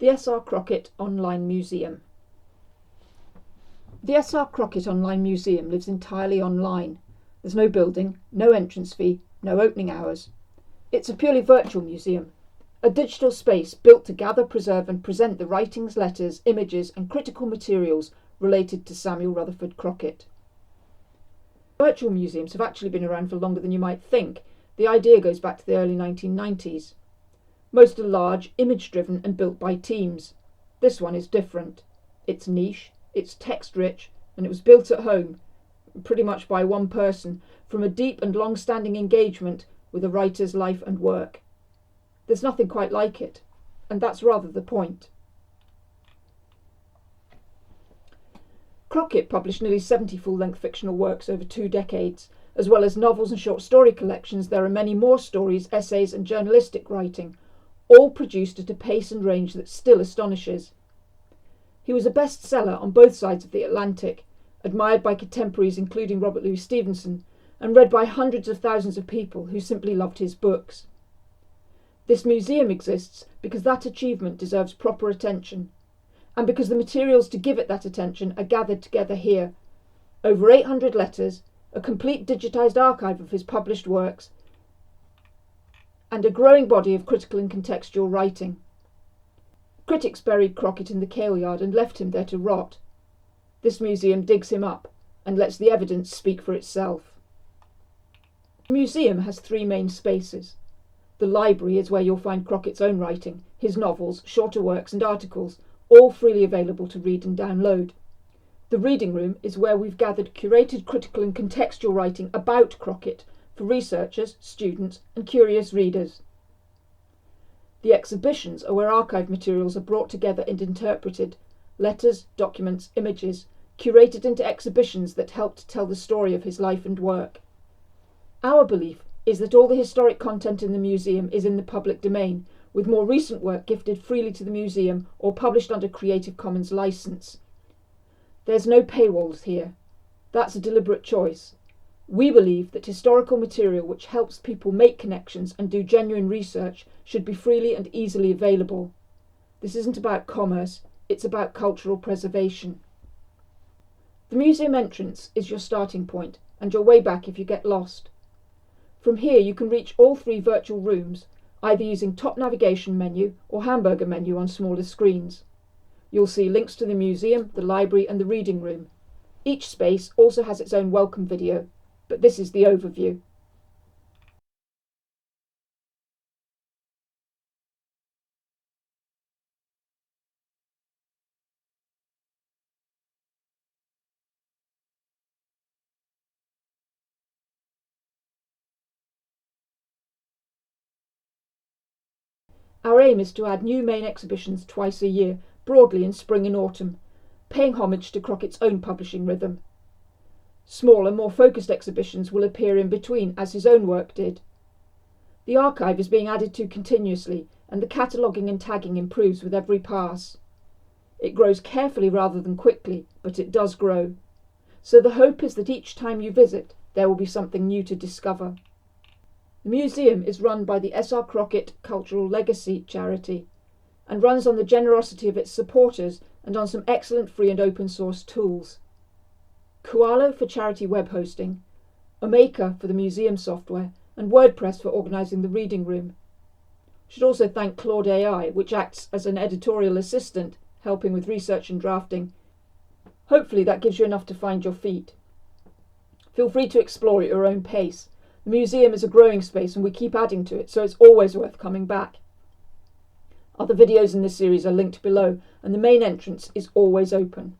The S.R.Crockett Online Museum. The S.R.Crockett Online Museum lives entirely online. There's no building, no entrance fee, no opening hours. It's a purely virtual museum, a digital space built to gather, preserve and present the writings, letters, images and critical materials related to Samuel Rutherford Crockett. Virtual museums have actually been around for longer than you might think. The idea goes back to the early 1990s. Most are large, image-driven and built by teams. This one is different. It's niche, it's text-rich, and it was built at home, pretty much by one person, from a deep and long-standing engagement with a writer's life and work. There's nothing quite like it, and that's rather the point. Crockett published nearly 70 full-length fictional works over 2 decades. As well as novels and short story collections, there are many more stories, essays and journalistic writing, all produced at a pace and range that still astonishes. He was a bestseller on both sides of the Atlantic, admired by contemporaries including Robert Louis Stevenson, and read by hundreds of thousands of people who simply loved his books. This museum exists because that achievement deserves proper attention, and because the materials to give it that attention are gathered together here. Over 800 letters, a complete digitised archive of his published works, and a growing body of critical and contextual writing. Critics buried Crockett in the Kale Yard and left him there to rot. This museum digs him up and lets the evidence speak for itself. The museum has 3 main spaces. The library is where you'll find Crockett's own writing, his novels, shorter works and articles, all freely available to read and download. The reading room is where we've gathered curated critical and contextual writing about Crockett for researchers, students and curious readers. The exhibitions are where archive materials are brought together and interpreted, letters, documents, images, curated into exhibitions that help to tell the story of his life and work. Our belief is that all the historic content in the museum is in the public domain, with more recent work gifted freely to the museum or published under Creative Commons licence. There's no paywalls here. That's a deliberate choice. We believe that historical material which helps people make connections and do genuine research should be freely and easily available. This isn't about commerce, it's about cultural preservation. The museum entrance is your starting point and your way back if you get lost. From here you can reach all 3 virtual rooms, either using top navigation menu or hamburger menu on smaller screens. You'll see links to the museum, the library and the reading room. Each space also has its own welcome video, but this is the overview. Our aim is to add new main exhibitions twice a year, broadly in spring and autumn, paying homage to Crockett's own publishing rhythm. Smaller, more focused exhibitions will appear in between, as his own work did. The archive is being added to continuously, and the cataloguing and tagging improves with every pass. It grows carefully rather than quickly, but it does grow. So the hope is that each time you visit, there will be something new to discover. The museum is run by the S.R.Crockett Cultural Legacy charity, and runs on the generosity of its supporters and on some excellent free and open source tools. Koalo for charity web hosting, Omeka for the museum software, and WordPress for organising the reading room. Should also thank Claude AI, which acts as an editorial assistant, helping with research and drafting. Hopefully that gives you enough to find your feet. Feel free to explore at your own pace. The museum is a growing space and we keep adding to it, so it's always worth coming back. Other videos in this series are linked below, and the main entrance is always open.